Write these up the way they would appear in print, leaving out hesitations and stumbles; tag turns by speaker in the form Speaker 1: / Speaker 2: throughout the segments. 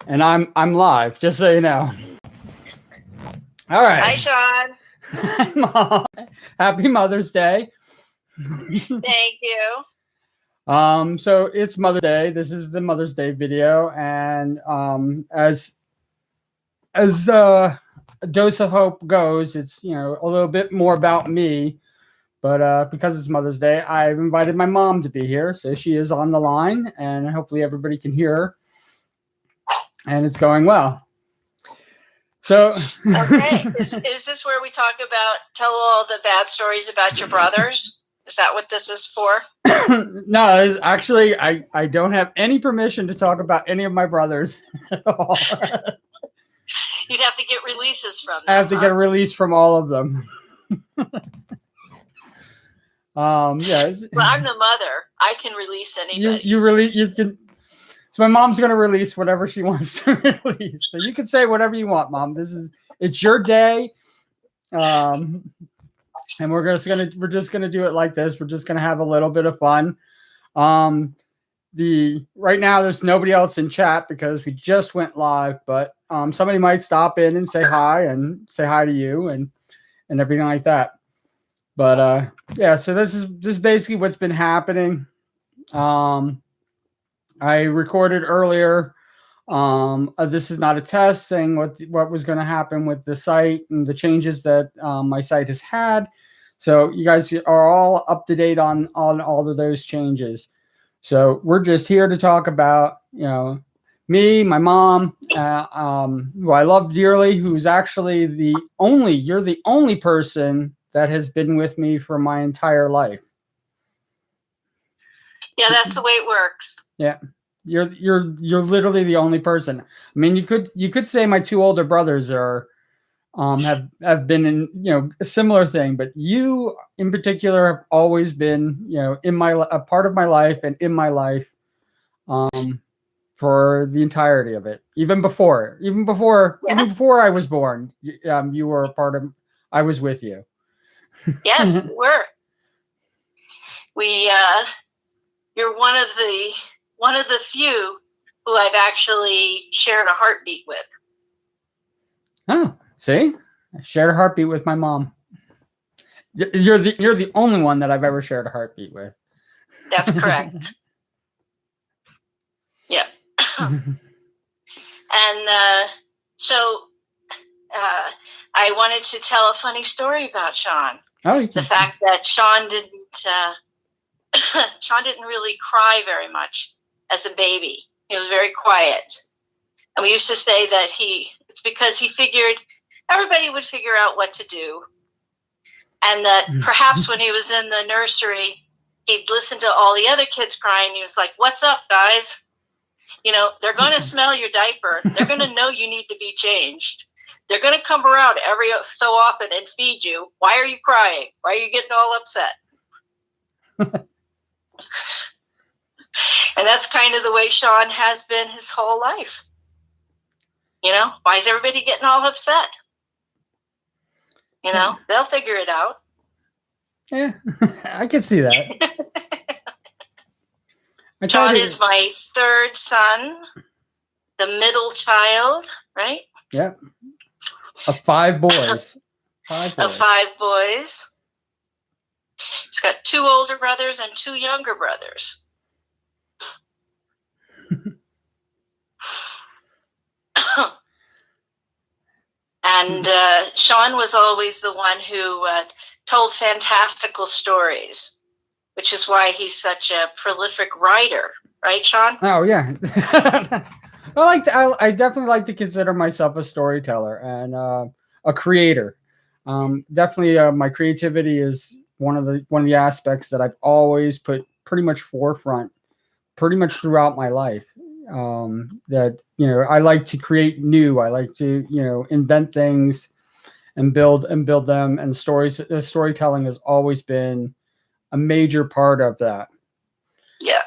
Speaker 1: And I'm live, just so you know. All
Speaker 2: Hi,
Speaker 1: right.
Speaker 2: Sean.
Speaker 1: Hi, Mom. Happy Mother's Day.
Speaker 2: Thank you.
Speaker 1: So it's Mother's Day. This is the Mother's Day video, and as a dose of hope goes, it's a little bit more about me. But because it's Mother's Day, I've invited my mom to be here, so she is on the line, and hopefully everybody can hear her. And it's going well. So
Speaker 2: Okay. Is this where we tell all the bad stories about your brothers? Is that what this is for?
Speaker 1: No, actually, I don't have any permission to talk about any of my brothers at all.
Speaker 2: You'd have to get releases from them.
Speaker 1: I have to get a release from all of them. Yeah.
Speaker 2: Well, I'm the mother. I can release anybody.
Speaker 1: You can. So my mom's gonna release whatever she wants to release. So you can say whatever you want, Mom. It's your day. And we're just gonna do it like this. We're just gonna have a little bit of fun. Right now there's nobody else in chat because we just went live, but somebody might stop in and say hi to you and everything like that. But yeah, so this is basically what's been happening. I recorded earlier. This is not a test, saying what was going to happen with the site and the changes that my site has had. So you guys are all up to date on all of those changes. So we're just here to talk about me, my mom, who I love dearly, who's actually you're the only person that has been with me for my entire life.
Speaker 2: Yeah, that's the way it works.
Speaker 1: Yeah. You're literally the only person. I mean, you could say my two older brothers have been in a similar thing, but you in particular have always been a part of my life and in my life for the entirety of it. Even before I was born, you were a part of. I was with you.
Speaker 2: Yes, we were. You're one of the few who I've actually shared a heartbeat with.
Speaker 1: Oh, see? I shared a heartbeat with my mom. You're the only one that I've ever shared a heartbeat with.
Speaker 2: That's correct. Yeah. And so I wanted to tell a funny story about Sean.
Speaker 1: Oh,
Speaker 2: the fact that Sean didn't really cry very much as a baby. He was very quiet. And we used to say that it's because he figured everybody would figure out what to do. And that perhaps when he was in the nursery, he'd listen to all the other kids crying. He was like, "What's up, guys? They're going to smell your diaper. They're going to know you need to be changed. They're going to come around every so often and feed you. Why are you crying? Why are you getting all upset?" And that's kind of the way Sean has been his whole life. Why is everybody getting all upset? They'll figure it out.
Speaker 1: Yeah, I can see that.
Speaker 2: Sean is my third son, the middle child, right?
Speaker 1: Yeah. Of 5 boys.
Speaker 2: Of 5 boys. He's got 2 older brothers and 2 younger brothers. And Sean was always the one who told fantastical stories, which is why he's such a prolific writer, right, Sean?
Speaker 1: Oh yeah. I definitely like to consider myself a storyteller and a creator. Definitely, my creativity is one of the aspects that I've always put pretty much forefront, pretty much throughout my life. That I like to create new. I like to invent things and build them. And storytelling has always been a major part of that.
Speaker 2: Yeah.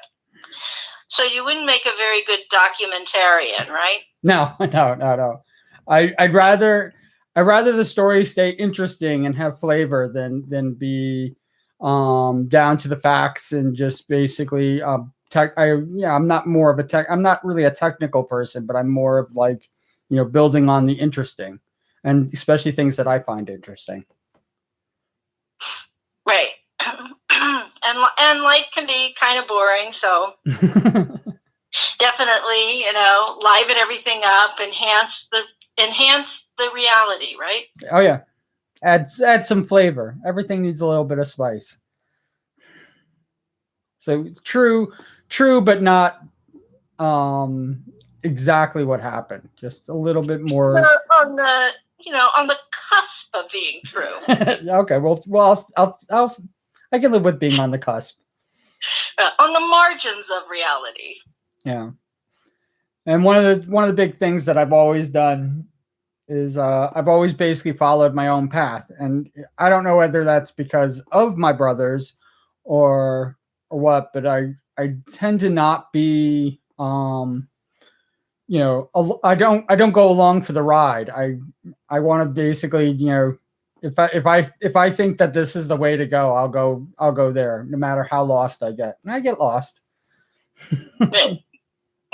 Speaker 2: So you wouldn't make a very good documentarian, right?
Speaker 1: No. I'd rather the story stay interesting and have flavor than be down to the facts and just basically I'm not more of I'm not really a technical person, but I'm more of like, building on the interesting, and especially things that I find interesting.
Speaker 2: Right. and life can be kind of boring, so definitely, liven everything up, enhance the reality, right?
Speaker 1: Oh yeah. Add some flavor. Everything needs a little bit of spice. So true, but not exactly what happened. Just a little bit more
Speaker 2: on the cusp of being true.
Speaker 1: Okay, well, I can live with being on the cusp.
Speaker 2: On the margins of reality.
Speaker 1: Yeah. And one of the big things that I've always done is I've always basically followed my own path, and I don't know whether that's because of my brothers or what, but I tend to not be I don't go along for the ride. I want to basically, if I think that this is the way to go, I'll go there, no matter how lost I get, and I get lost.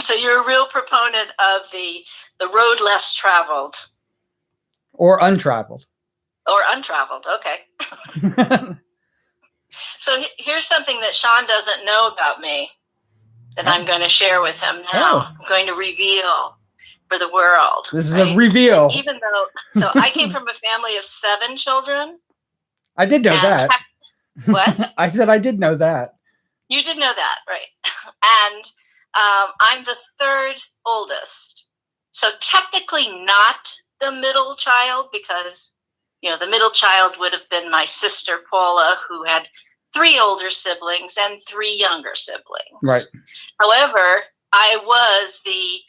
Speaker 2: So you're a real proponent of the road less traveled.
Speaker 1: Or untraveled.
Speaker 2: Okay. So here's something that Sean doesn't know about me that I'm going to share with him now. I'm going to reveal for the world.
Speaker 1: This is a reveal.
Speaker 2: Even though, I came from a family of 7 children.
Speaker 1: I did know that.
Speaker 2: What?
Speaker 1: I said I did know that.
Speaker 2: You did know that, right? And I'm the 3rd oldest. So technically not the middle child, because, the middle child would have been my sister, Paula, who had 3 older siblings and 3 younger siblings.
Speaker 1: Right.
Speaker 2: However, I was the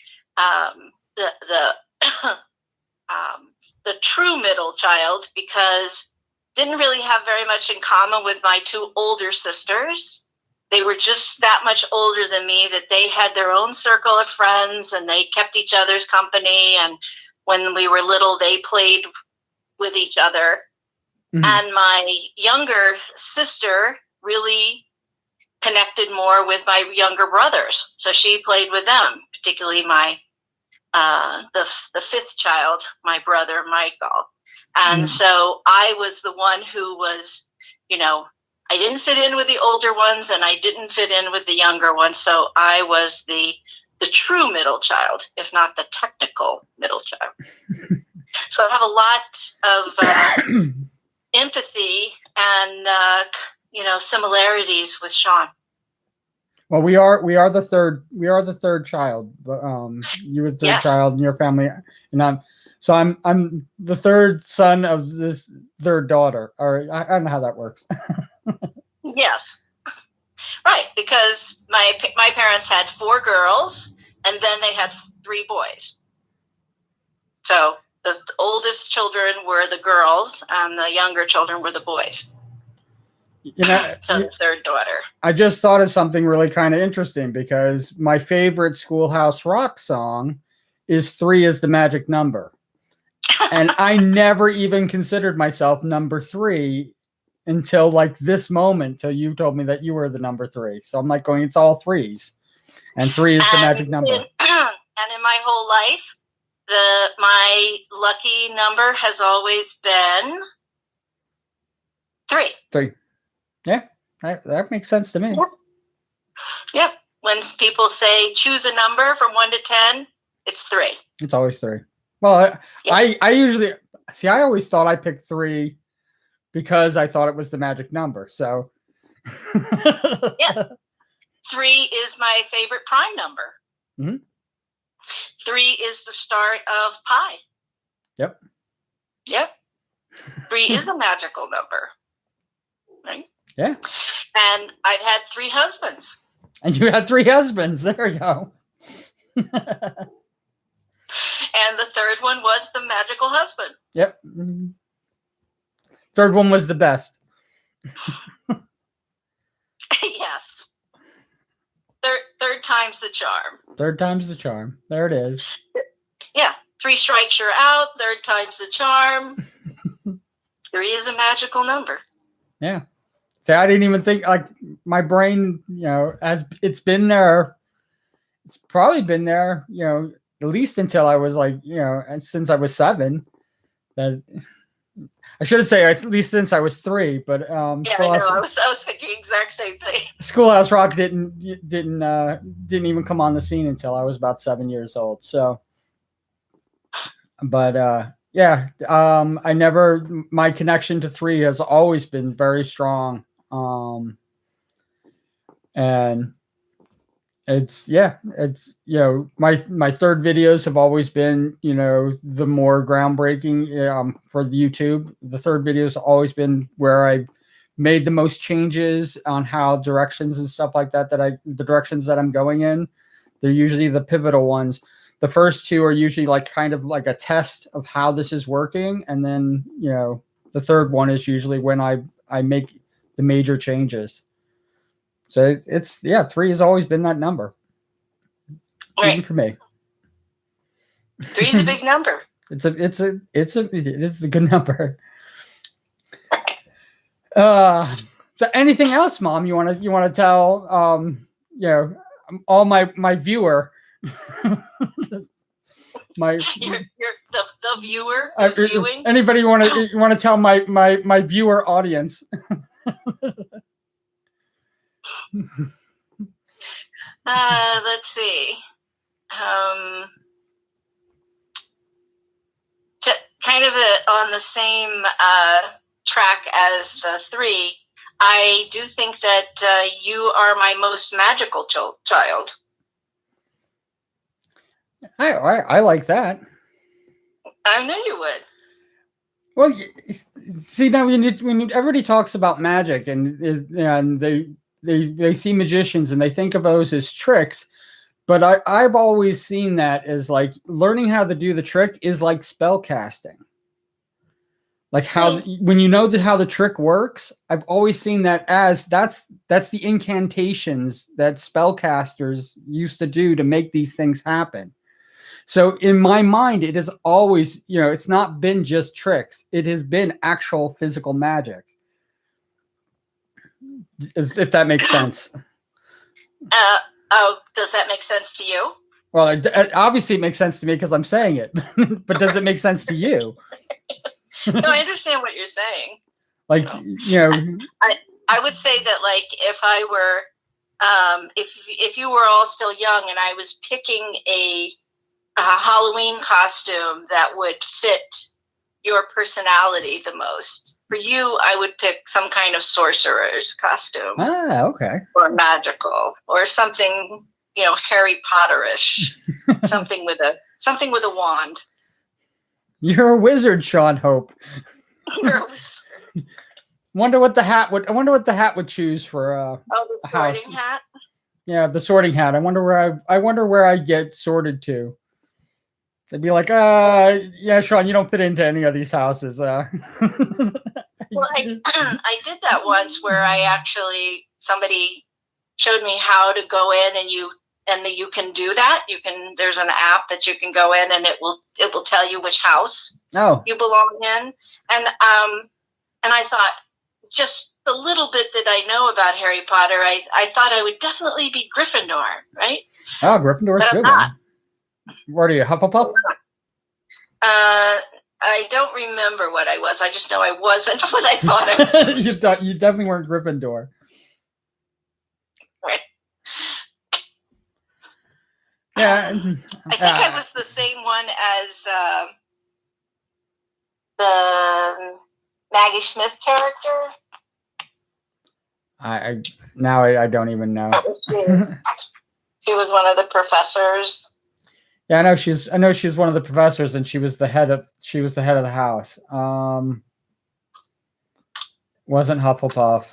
Speaker 2: true middle child, because didn't really have very much in common with my 2 older sisters. They were just that much older than me that they had their own circle of friends, and they kept each other's company. And when we were little, they played with each other. Mm-hmm. And my younger sister really connected more with my younger brothers. So she played with them, particularly my the 5th child, my brother, Michael. And so I was the one who was, I didn't fit in with the older ones, and I didn't fit in with the younger ones. So I was the true middle child, if not the technical middle child. So I have a lot of empathy and, similarities with Sean.
Speaker 1: Well, we are the third child, but you were the third child in your family, and I'm the 3rd son of this 3rd daughter. Or I don't know how that works.
Speaker 2: Yes, right, because my parents had 4 girls, and then they had 3 boys. So the oldest children were the girls, and the younger children were the boys. So the 3rd daughter.
Speaker 1: I just thought of something really kind of interesting, because my favorite Schoolhouse Rock song is 3 is the magic number. And I never even considered myself number 3 until like this moment, till you told me that you were the number 3. So I'm like going, it's all 3s. And 3 is the magic number.
Speaker 2: And in my whole life, my lucky number has always been 3.
Speaker 1: 3. Yeah, that makes sense to me.
Speaker 2: Yeah. When people say choose a number from 1 to 10, it's 3.
Speaker 1: It's always 3. Well, I usually see. I always thought I picked 3 because I thought it was the magic number. So,
Speaker 2: yeah, 3 is my favorite prime number.
Speaker 1: Mm-hmm.
Speaker 2: 3 is the start of pi.
Speaker 1: Yep.
Speaker 2: 3 is a magical number, right?
Speaker 1: Yeah.
Speaker 2: And I've had 3 husbands.
Speaker 1: And you had 3 husbands. There you go.
Speaker 2: And the 3rd one was the magical husband.
Speaker 1: Yep. 3rd one was the best.
Speaker 2: Yes. Third time's the charm.
Speaker 1: 3rd time's the charm. There it is.
Speaker 2: Yeah. 3 strikes you're out. 3rd time's the charm. 3 is a magical number.
Speaker 1: Yeah. So I didn't even think, like, my brain, it's been there. It's probably been there, at least until I was like, since I was 7. That I shouldn't say at least since I was 3, but
Speaker 2: Yeah, I know. I was thinking the exact same thing.
Speaker 1: Schoolhouse Rock didn't even come on the scene until I was about 7 years old. So, but my connection to 3 has always been very strong. And it's my third videos have always been, the more groundbreaking, for the YouTube. The third videos have always been where I made the most changes on how directions and stuff like that, the directions that I'm going in. They're usually the pivotal ones. The first 2 are usually like kind of like a test of how this is working. And then, the third one is usually when I make the major changes. So it's 3 has always been that number.
Speaker 2: Right.
Speaker 1: Even for me.
Speaker 2: 3 is a big number.
Speaker 1: It is a good number. So anything else, Mom, you want to tell all my viewer you're
Speaker 2: the viewer who's viewing?
Speaker 1: Anybody you want to tell my viewer audience?
Speaker 2: Let's see. Kind of on the same track as the 3, I do think that you are my most magical child.
Speaker 1: I like that.
Speaker 2: I knew you would.
Speaker 1: Well, see, now when everybody talks about magic and they see magicians and they think of those as tricks, but I've always seen that as like learning how to do the trick is like spell casting. Like when you know how the trick works, I've always seen that as that's the incantations that spellcasters used to do to make these things happen. So in my mind, it has always, it's not been just tricks. It has been actual physical magic. If that makes sense.
Speaker 2: Does that make sense to you?
Speaker 1: Well, obviously it makes sense to me because I'm saying it. But does it make sense to you?
Speaker 2: No, I understand what you're saying.
Speaker 1: Like,
Speaker 2: I would say that, like, if I were, if you were all still young and I was picking a Halloween costume that would fit your personality the most, for you, I would pick some kind of sorcerer's costume.
Speaker 1: Ah, okay.
Speaker 2: Or magical, or something, Harry Potterish, something with a wand.
Speaker 1: You're a wizard, Sean Hope.
Speaker 2: You're a wizard.
Speaker 1: Wonder what the hat would choose for
Speaker 2: the sorting hat.
Speaker 1: Yeah, the sorting hat. I wonder where I'd get sorted to. They'd be like, yeah, Sean, you don't fit into any of these houses.
Speaker 2: Well, I did that once where somebody showed me how to go in and you can do that. There's an app that you can go in and it will tell you which house you belong in. And I thought, just the little bit that I know about Harry Potter, I thought I would definitely be Gryffindor, right?
Speaker 1: Oh, Gryffindor's good. What are you, Hufflepuff?
Speaker 2: I don't remember what I was. I just know I wasn't what I thought I was.
Speaker 1: You definitely weren't Gryffindor.
Speaker 2: Right.
Speaker 1: Yeah.
Speaker 2: I think I was the same one as the Maggie Smith character.
Speaker 1: I don't even know.
Speaker 2: She was one of the professors.
Speaker 1: Yeah, I know she's one of the professors, and she was the head of the house. Wasn't Hufflepuff.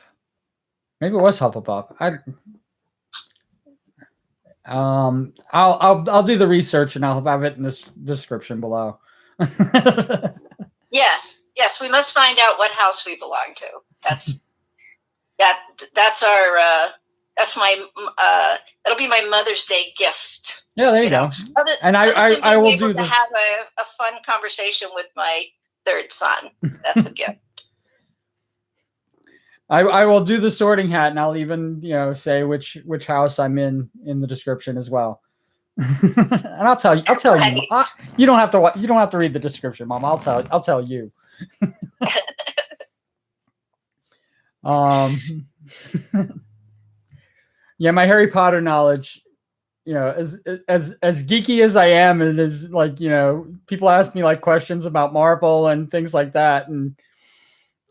Speaker 1: Maybe it was Hufflepuff. I'll do the research and I'll have it in this description below.
Speaker 2: Yes, we must find out what house we belong to. That's my that'll be my Mother's Day gift.
Speaker 1: Yeah, there you go. And I will do
Speaker 2: to have a fun conversation with my third son. That's a gift.
Speaker 1: I will do the Sorting Hat, and I'll even say which house I'm in the description as well. And I'll tell you.
Speaker 2: Right.
Speaker 1: You don't have to. You don't have to read the description, Mom. I'll tell you. Yeah, my Harry Potter knowledge. As geeky as I am, and as people ask me like questions about Marvel and things like that, and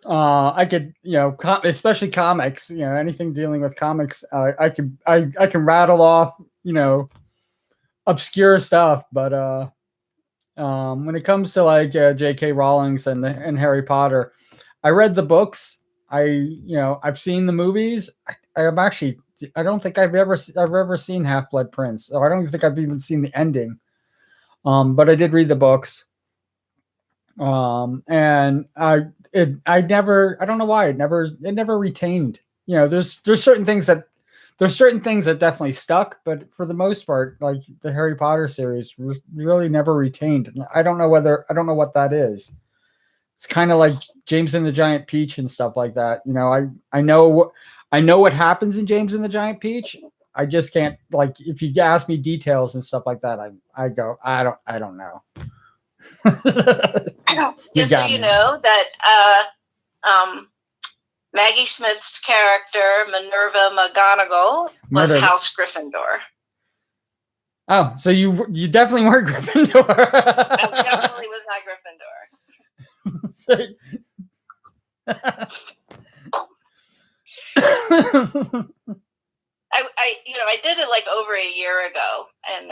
Speaker 1: I could, especially comics, anything dealing with comics, I can rattle off, obscure stuff, but when it comes to like J.K. Rowling's and Harry Potter, I read the books. I've seen the movies. I don't think I've ever seen Half-Blood Prince. So I don't think I've even seen the ending. But I did read the books. And I don't know why it never retained. There's certain things that definitely stuck, but for the most part, like the Harry Potter series really never retained. And I don't know what that is. It's kind of like James and the Giant Peach and stuff like that. I know what happens in James and the Giant Peach. I just can't, like, if you ask me details and stuff like that, I go, I don't know.
Speaker 2: Just so you know that Maggie Smith's character Minerva McGonagall was House Gryffindor.
Speaker 1: Oh, so you definitely weren't Gryffindor.
Speaker 2: I definitely was not Gryffindor. I did it like over a year ago, and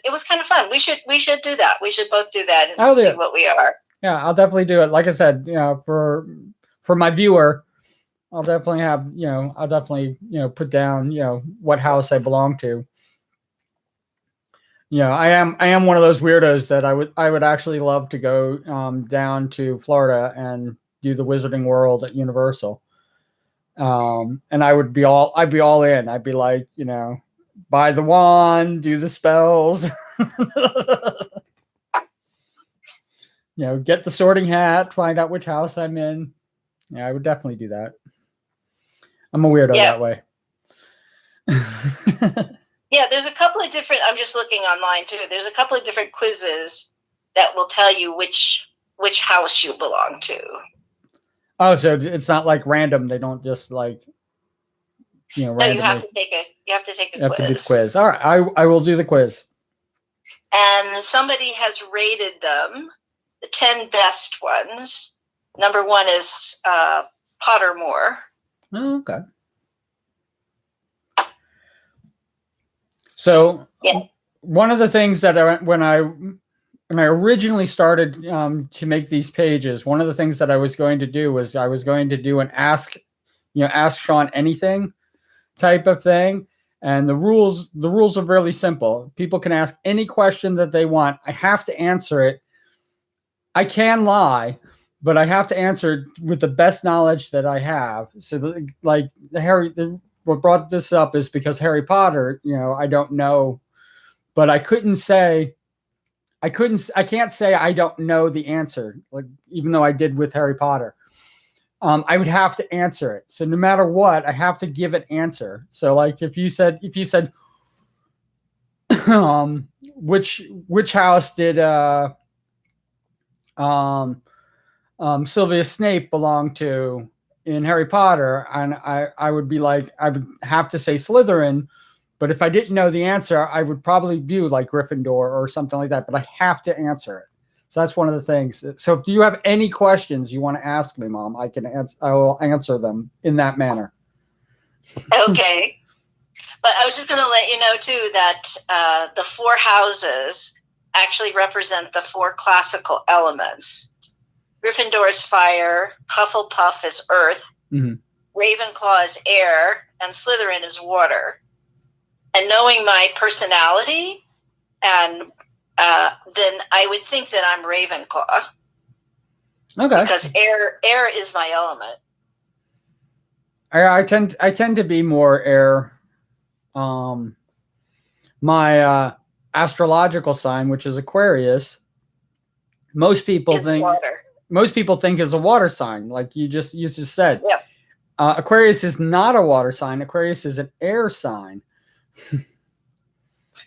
Speaker 2: it was kind of fun. We should do that. We should both do that and see what we are.
Speaker 1: Yeah, I'll definitely do it. Like I said, for my viewer, I'll definitely have put down what house I belong to. I am one of those weirdos that I would actually love to go down to Florida and do the Wizarding World at Universal. And I'd be all in. I'd be like, buy the wand, do the spells, get the Sorting Hat, find out which house I'm in. Yeah, I would definitely do that. I'm a weirdo that way.
Speaker 2: Yeah, there's a couple of different, I'm just looking online too. There's a couple of different quizzes that will tell you which house you belong to.
Speaker 1: Oh, so it's not like random. They don't just like,
Speaker 2: No, you have to take a quiz.
Speaker 1: You have to do the quiz. All right, I will do the quiz.
Speaker 2: And somebody has rated them, the 10 best ones. Number 1 is Pottermore.
Speaker 1: Oh, okay. So one of the things that when I originally started to make these pages, one of the things that I was going to do was I was going to do an ask Sean anything type of thing. And the rules are really simple. People can ask any question that they want. I have to answer it. I can lie, but I have to answer it with the best knowledge that I have. So what brought this up is because Harry Potter, I don't know, but I can't say I don't know the answer, like even though I did with Harry Potter. I would have to answer it. So no matter what, I have to give an answer. So like if you said which house did Sylvia Snape belong to in Harry Potter, and I would be like, I would have to say Slytherin, but if I didn't know the answer, I would probably view like Gryffindor or something like that, but I have to answer it. So that's one of the things. So if you have any questions you want to ask me, Mom, I will answer them in that manner.
Speaker 2: Okay. But I was just going to let you know too that the 4 houses actually represent the 4 classical elements. Gryffindor is fire, Hufflepuff is earth, Ravenclaw is air, and Slytherin is water. And knowing my personality, and then I would think that I'm Ravenclaw. Okay. Because air is my element.
Speaker 1: I tend to be more air. My astrological sign, which is Aquarius, most people think is a water sign, like you just said.
Speaker 2: Yeah.
Speaker 1: Aquarius is not a water sign. Aquarius is an air sign.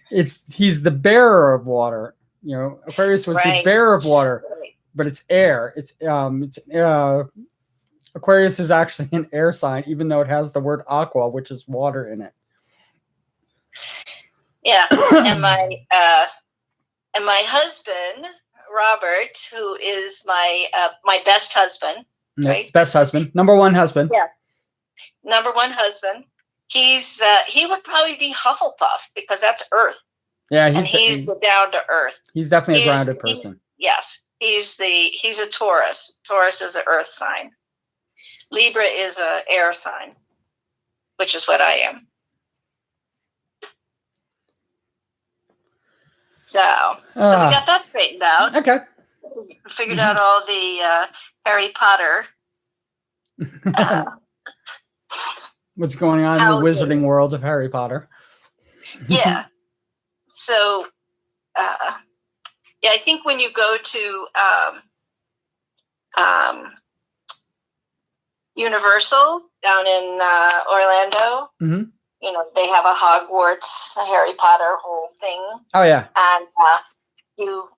Speaker 1: He's the bearer of water. Aquarius was the bearer of water, but it's air. Aquarius is actually an air sign, even though it has the word aqua, which is water, in it.
Speaker 2: Yeah, and my husband Robert, who is my best husband, right?
Speaker 1: Best husband, number one husband.
Speaker 2: Yeah, number one husband. He would probably be Hufflepuff because that's Earth.
Speaker 1: Yeah,
Speaker 2: he's down to earth.
Speaker 1: He's definitely a grounded person.
Speaker 2: Yes, he's a Taurus. Taurus is an Earth sign. Libra is an air sign, which is what I am. So we got that straightened out.
Speaker 1: Okay.
Speaker 2: Figured out all the Harry Potter.
Speaker 1: What's going on in the wizarding world of Harry Potter?
Speaker 2: Yeah. So, I think when you go to Universal down in Orlando,
Speaker 1: mm-hmm.
Speaker 2: They have a Hogwarts, a Harry Potter whole thing.
Speaker 1: Oh yeah.
Speaker 2: And you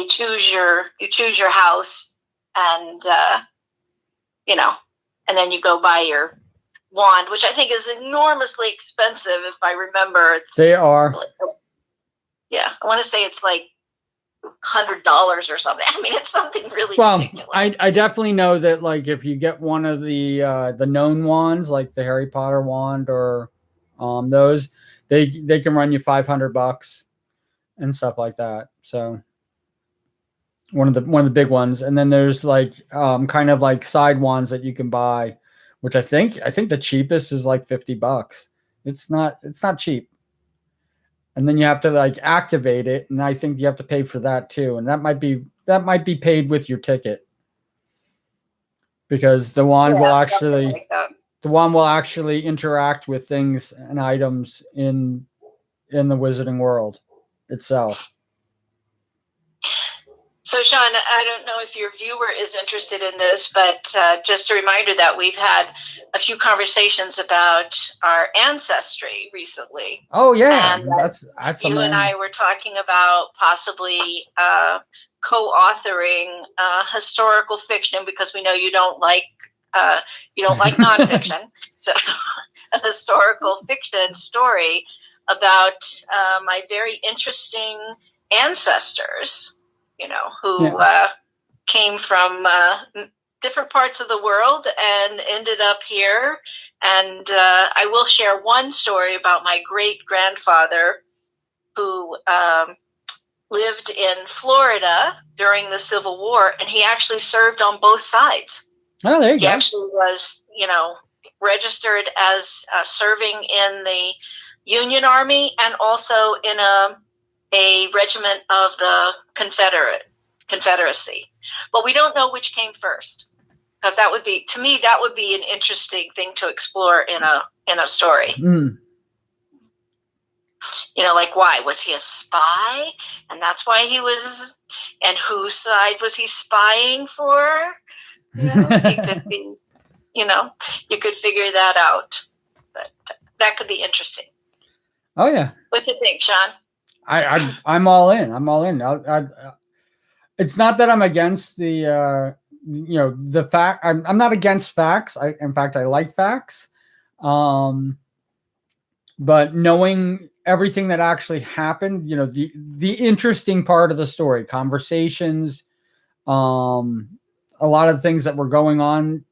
Speaker 2: choose your house, and and then you go buy your wand, which I think is enormously expensive. If I remember,
Speaker 1: they are.
Speaker 2: Yeah, I want to say it's like $100 or something. I mean, it's something really ridiculous.
Speaker 1: I definitely know that, like, if you get one of the known wands, like the Harry Potter wand or those, they can run you $500 and stuff like that. So one of the big ones, and then there's like kind of like side wands that you can buy, which I think the cheapest is like $50. It's not cheap. And then you have to like activate it, and I think you have to pay for that too. And that might be paid with your ticket, because the wand will actually interact with things and items in the wizarding world itself.
Speaker 2: So, Sean, I don't know if your viewer is interested in this, but just a reminder that we've had a few conversations about our ancestry recently.
Speaker 1: Oh yeah, and that's
Speaker 2: you and I were talking about possibly co-authoring historical fiction, because we know you don't like nonfiction. So, a historical fiction story about my very interesting ancestors. Who came from different parts of the world and ended up here. And I will share one story about my great-grandfather who lived in Florida during the Civil War, and he actually served on both sides.
Speaker 1: Oh, there you go.
Speaker 2: He actually was, registered as serving in the Union Army and also in a regiment of the Confederacy. But we don't know which came first, because that would be an interesting thing to explore in a story.
Speaker 1: Mm.
Speaker 2: Like, why was he a spy, and that's why he was, and whose side was he spying for? He could be, you could figure that out, but that could be interesting.
Speaker 1: Oh yeah.
Speaker 2: What do you think, Sean?
Speaker 1: I'm all in. I'm all in. It's not that I'm against the the fact. I'm not against facts. In fact, I like facts. But knowing everything that actually happened, the interesting part of the story, conversations, a lot of things that were going on,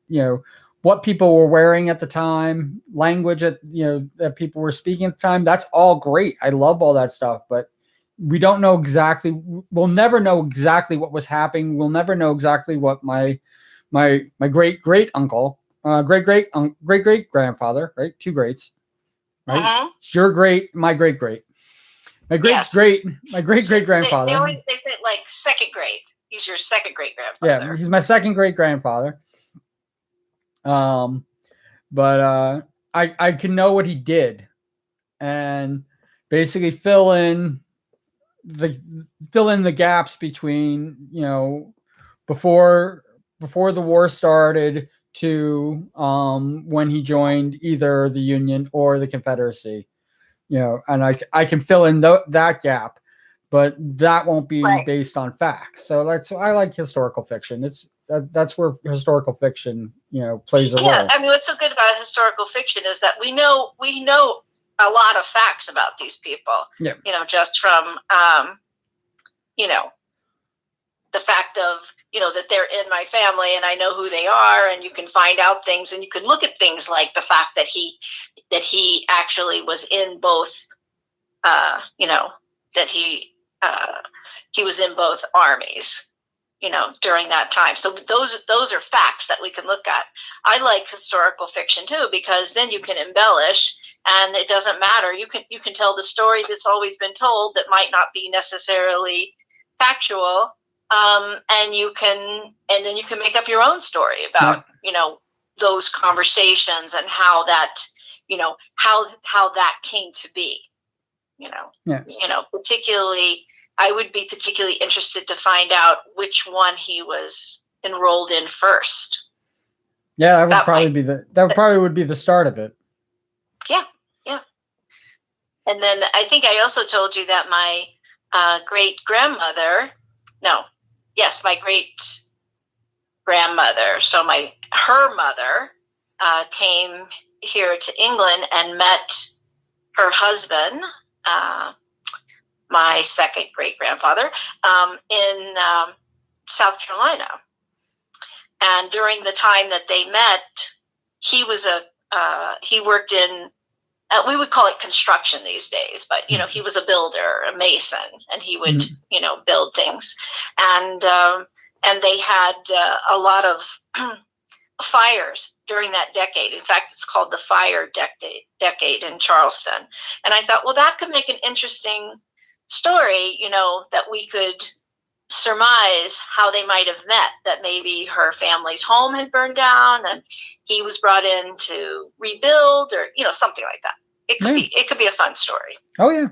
Speaker 1: what people were wearing at the time, language that people were speaking at the time. That's all great. I love all that stuff, but we don't know exactly. We'll never know exactly what was happening. We'll never know exactly what my great great uncle, great great grandfather, right? Two greats, right?
Speaker 2: Uh-huh.
Speaker 1: It's your great, my great great, my great great grandfather.
Speaker 2: They said like second grade. He's your second great grandfather.
Speaker 1: Yeah, he's my second great grandfather. But I can know what he did, and basically fill in the gaps between before the war started to when he joined either the Union or the Confederacy. And I can fill in that gap, but that won't be based on facts. So I like historical fiction. That's where historical fiction, plays a role.
Speaker 2: Yeah, I mean, what's so good about historical fiction is that we know a lot of facts about these people.
Speaker 1: Yeah.
Speaker 2: Just from the fact of that they're in my family and I know who they are, and you can find out things, and you can look at things like the fact that he actually was in both. That he was in both armies. During that time. So those are facts that we can look at. I like historical fiction too, because then you can embellish, and it doesn't matter. You can tell the story that's always been told that might not be necessarily factual, and then you can make up your own story about those conversations and how that how that came to be. Particularly. I would be particularly interested to find out which one he was enrolled in first.
Speaker 1: Yeah, that would be the start of it.
Speaker 2: Yeah. And then I think I also told you that my great grandmother, so her mother came here to England and met her husband, my second great grandfather, in South Carolina. And during the time that they met, he worked in, we would call it construction these days, but he was a builder, a mason, and he would build things. And they had a lot of fires during that decade. In fact, it's called the fire decade in Charleston. And I thought, well, that could make an interesting story, that we could surmise how they might have met, that maybe her family's home had burned down and he was brought in to rebuild, or something like that. It could be a fun story.
Speaker 1: Oh yeah,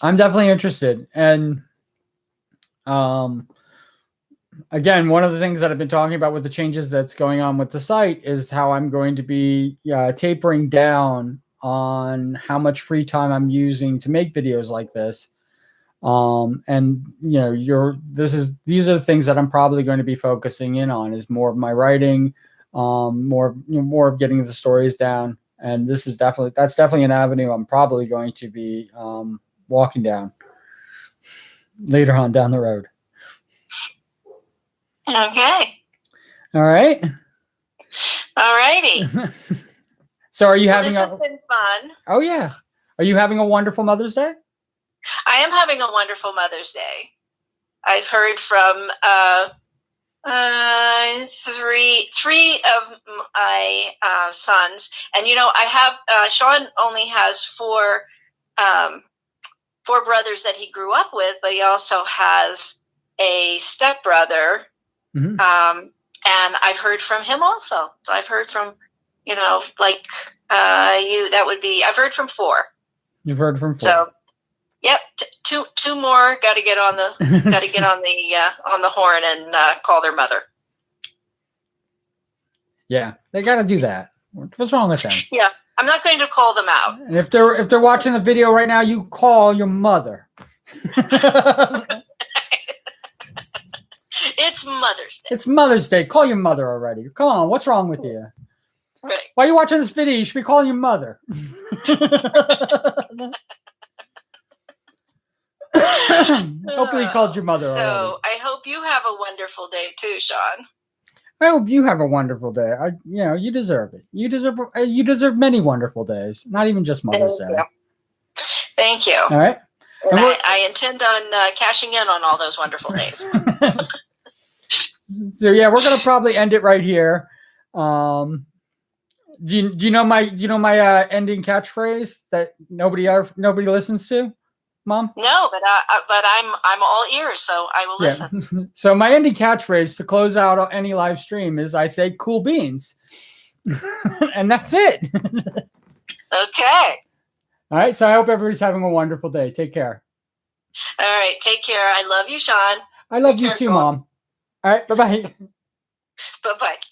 Speaker 1: I'm definitely interested. And again, one of the things that I've been talking about with the changes that's going on with the site is how I'm going to be tapering down on how much free time I'm using to make videos like this. And these are the things that I'm probably going to be focusing in on, is more of my writing, more of getting the stories down. And that's definitely an avenue I'm probably going to be walking down later on down the road.
Speaker 2: Okay.
Speaker 1: All right.
Speaker 2: All righty.
Speaker 1: So are you having
Speaker 2: this has been fun.
Speaker 1: Oh yeah. Are you having a wonderful Mother's Day?
Speaker 2: I am having a wonderful Mother's Day. I've heard from three of my sons, and I have Sean only has four brothers that he grew up with, but he also has a stepbrother, and I've heard from him also. So I've heard from I've heard from four.
Speaker 1: You've heard from four.
Speaker 2: So, yep, two more got to get on the on the horn and call their mother.
Speaker 1: Yeah, they got to do that. What's wrong with them?
Speaker 2: Yeah, I'm not going to call them out.
Speaker 1: And if they're watching the video right now, you call your mother.
Speaker 2: It's Mother's Day.
Speaker 1: It's Mother's Day. Call your mother already. Come on, what's wrong with you?
Speaker 2: Right.
Speaker 1: While you're watching this video, you should be calling your mother. Hopefully you called your mother already.
Speaker 2: So I hope you have a wonderful day too, Sean.
Speaker 1: I hope you have a wonderul day. You deserve it. You deserve many wonderful days, not even just Mother's Day.
Speaker 2: Thank you.
Speaker 1: All right.
Speaker 2: And I intend on cashing in on all those wonderful days.
Speaker 1: So yeah, we're gonna probably end it right here. Do you know my ending catchphrase that nobody listens to, Mom?
Speaker 2: No, but I'm all ears, so I will listen.
Speaker 1: So my ending catchphrase to close out any live stream is I say "cool beans," and that's it.
Speaker 2: Okay.
Speaker 1: All right. So I hope everybody's having a wonderful day. Take care.
Speaker 2: All right. Take care. I love you, Sean.
Speaker 1: I love you too, Mom. All right. Bye-bye.
Speaker 2: Bye-bye.